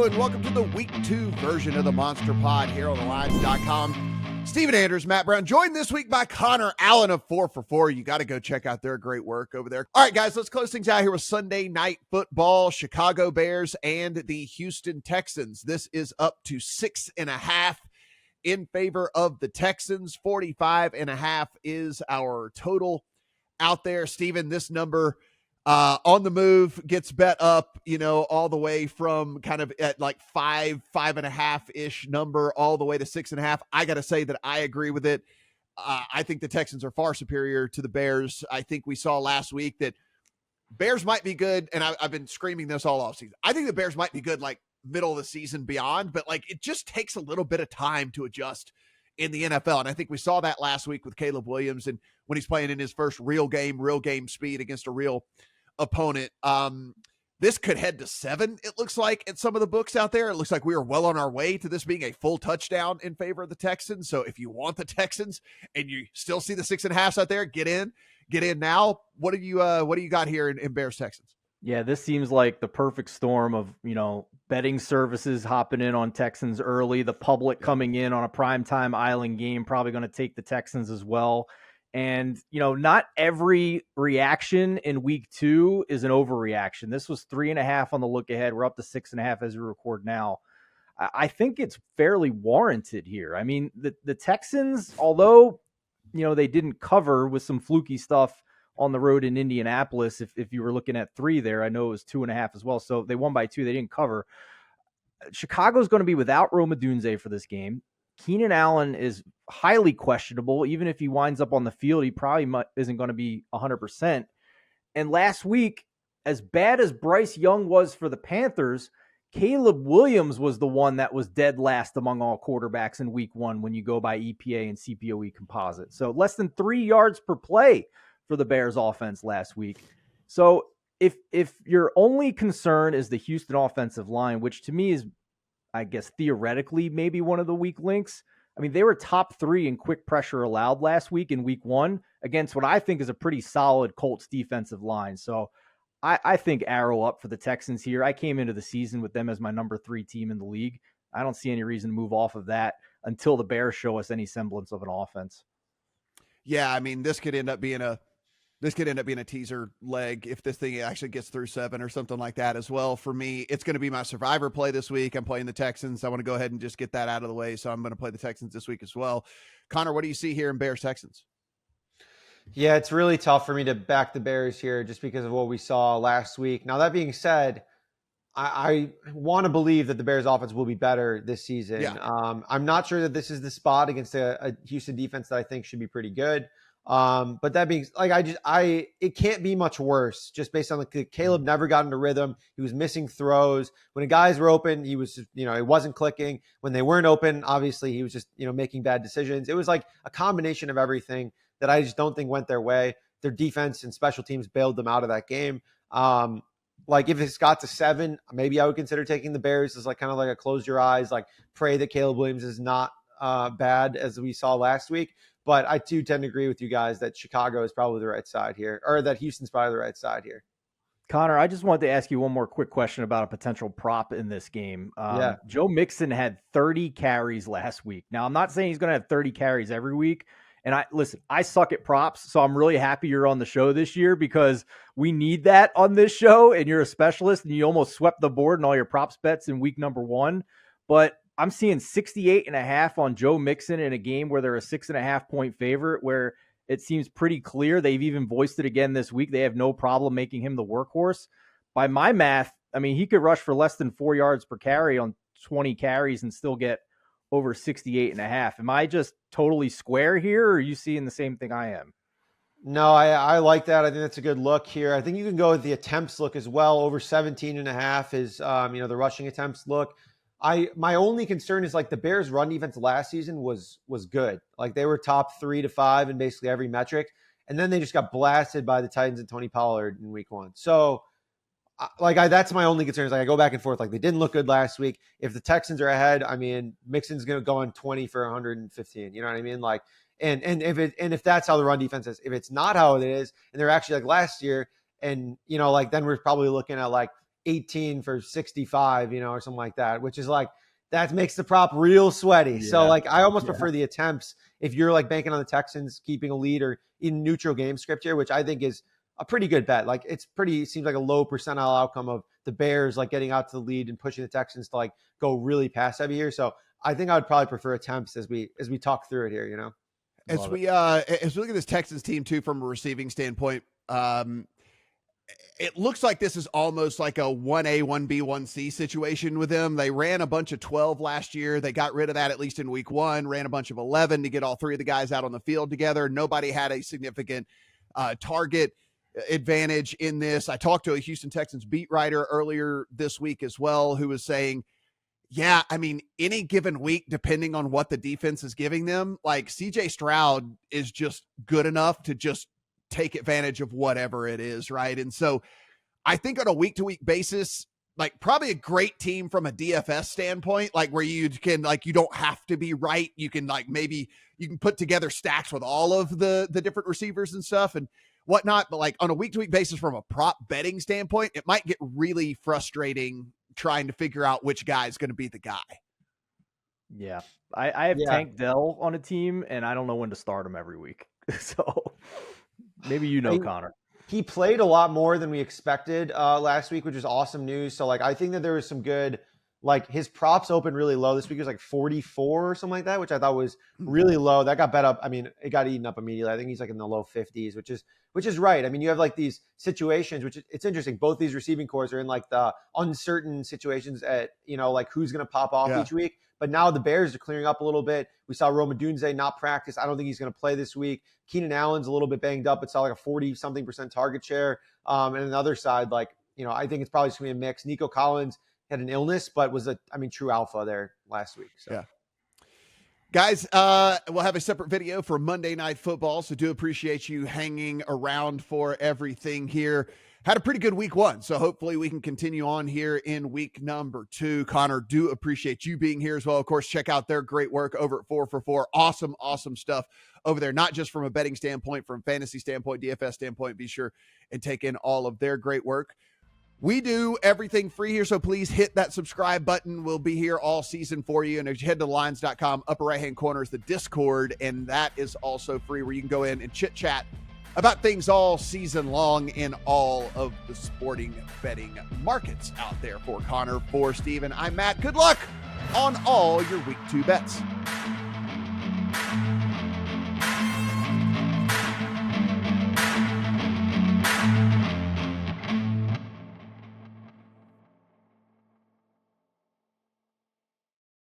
Hello, and welcome to the Week 2 version of the Monster Pod here on thelines.com. Steven Anders, Matt Brown, joined this week by Connor Allen of 4 for 4. You got to go check out their great work over there. All right, guys, let's close things out here with Sunday Night Football, Chicago Bears and the Houston Texans. This is up to 6.5 in favor of the Texans. 45.5 is our total out there. Steven, this number on the move gets bet up, all the way from kind of at like 5.5-ish number all the way to 6.5. I got to say that I agree with it. I think the Texans are far superior to the Bears. I think we saw last week that Bears might be good. And I've been screaming this all offseason. I think the Bears might be good, like middle of the season beyond, but like it just takes a little bit of time to adjust in the NFL. And I think we saw that last week with Caleb Williams and when he's playing in his first real game speed against a real opponent. This could head to 7, it looks like, at some of the books out there. It looks like we are well on our way to this being a full touchdown in favor of the Texans. So if you want the Texans and you still see the 6.5s out there, get in now. What do you got here in Bears Texans? Yeah, this seems like the perfect storm of, betting services hopping in on Texans early, the public coming in on a primetime island game, probably going to take the Texans as well. And, not every reaction in week 2 is an overreaction. This was 3.5 on the look ahead. We're up to 6.5 as we record now. I think it's fairly warranted here. I mean, the Texans, although, they didn't cover with some fluky stuff on the road in Indianapolis, if you were looking at 3 there, I know it was 2.5 as well. So they won by 2. They didn't cover. Chicago's going to be without Rome Odunze for this game. Keenan Allen is highly questionable. Even if he winds up on the field, he probably isn't going to be 100%. And last week, as bad as Bryce Young was for the Panthers, Caleb Williams was the one that was dead last among all quarterbacks in week 1 when you go by EPA and CPOE composite. So less than 3 yards per play for the Bears offense last week. So if your only concern is the Houston offensive line, which to me is, I guess, theoretically, maybe one of the weak links. I mean, they were top 3 in quick pressure allowed last week in week 1 against what I think is a pretty solid Colts defensive line. So I think arrow up for the Texans here. I came into the season with them as my number 3 team in the league. I don't see any reason to move off of that until the Bears show us any semblance of an offense. Yeah, I mean, this could end up being a teaser leg if this thing actually gets through 7 or something like that as well. For me, it's going to be my survivor play this week. I'm playing the Texans. I want to go ahead and just get that out of the way. So I'm going to play the Texans this week as well. Connor, what do you see here in Bears Texans? Yeah, it's really tough for me to back the Bears here just because of what we saw last week. Now, that being said, I want to believe that the Bears offense will be better this season. Yeah. I'm not sure that this is the spot against a Houston defense that I think should be pretty good. But that being like, it can't be much worse just based on Caleb never got into rhythm. He was missing throws when the guys were open. He was, it wasn't clicking when they weren't open. Obviously he was just, making bad decisions. It was like a combination of everything that I just don't think went their way. Their defense and special teams bailed them out of that game. Like if it's got to 7, maybe I would consider taking the Bears as kind of like a close your eyes, like pray that Caleb Williams is not bad as we saw last week. But I do tend to agree with you guys that Chicago is probably the right side here, or that Houston's probably the right side here. Connor, I just wanted to ask you one more quick question about a potential prop in this game. Joe Mixon had 30 carries last week. Now, I'm not saying he's going to have 30 carries every week. And I suck at props, so I'm really happy you're on the show this year because we need that on this show. And you're a specialist, and you almost swept the board in all your props bets in week number 1. But I'm seeing 68.5 on Joe Mixon in a game where they're a 6.5 point favorite, where it seems pretty clear. They've even voiced it again this week. They have no problem making him the workhorse. By my math, I mean, he could rush for less than 4 yards per carry on 20 carries and still get over 68.5. Am I just totally square here, or are you seeing the same thing I am? No, I like that. I think that's a good look here. I think you can go with the attempts look as well. Over 17.5 is, the rushing attempts look. My only concern is the Bears run defense last season was good. Like they were top 3 to 5 in basically every metric. And then they just got blasted by the Titans and Tony Pollard in week 1. So that's my only concern is I go back and forth. They didn't look good last week. If the Texans are ahead, I mean, Mixon's going to go on 20 for 115. You know what I mean? And if that's how the run defense is, if it's not how it is, and they're actually last year, and then we're probably looking at 18 for 65, or something like that, which is like, that makes the prop real sweaty. Yeah. So like, I almost prefer the attempts if you're like banking on the Texans keeping a lead or in neutral game script here, which I think is a pretty good bet. Like seems like a low percentile outcome of the Bears like getting out to the lead and pushing the Texans to like go really pass heavy here. So I think I would probably prefer attempts as we talk through it here, As we look at this Texans team too, from a receiving standpoint, it looks like this is almost like a 1A, 1B, 1C situation with them. They ran a bunch of 12 last year. They got rid of that at least in week 1, ran a bunch of 11 to get all 3 of the guys out on the field together. Nobody had a significant target advantage in this. I talked to a Houston Texans beat writer earlier this week as well, who was saying, yeah, I mean, any given week, depending on what the defense is giving them, like CJ Stroud is just good enough to just take advantage of whatever it is, right? And so I think on a week-to-week basis, like probably a great team from a DFS standpoint, like where you can, like, you don't have to be right. You can like, maybe you can put together stacks with all of the different receivers and stuff and whatnot. But like on a week-to-week basis from a prop betting standpoint, it might get really frustrating trying to figure out which guy is going to be the guy. Yeah. I have Tank Dell on a team and I don't know when to start him every week. So maybe Connor. He played a lot more than we expected last week, which is awesome news. So like, I think that there was some good, like his props opened really low this week. It was like 44 or something like that, which I thought was really low. That got bet up. I mean, it got eaten up immediately. I think he's like in the low 50s, which is right. I mean, you have like these situations, which it's interesting. Both these receiving cores are in like the uncertain situations at, like who's going to pop off each week. But now the Bears are clearing up a little bit. We saw Rome Odunze not practice. I don't think he's going to play this week. Keenan Allen's a little bit banged up. It's like a 40-something% target share. And on the other side, like, I think it's probably just going to be a mix. Nico Collins had an illness, but was true alpha there last week. So. Yeah. Guys, we'll have a separate video for Monday Night Football, so do appreciate you hanging around for everything here. Had a pretty good week 1, so hopefully we can continue on here in week number 2. Connor, do appreciate you being here as well. Of course, check out their great work over at 4for4. Awesome stuff over there, not just from a betting standpoint, from fantasy standpoint, DFS standpoint. Be sure and take in all of their great work. We do everything free here, so please hit that subscribe button. We'll be here all season for you. And if you head to lines.com, upper right-hand corner is the Discord, and that is also free, where you can go in and chit-chat about things all season long in all of the sporting betting markets out there. For Connor, for Steven, I'm Matt. Good luck on all your week 2 bets.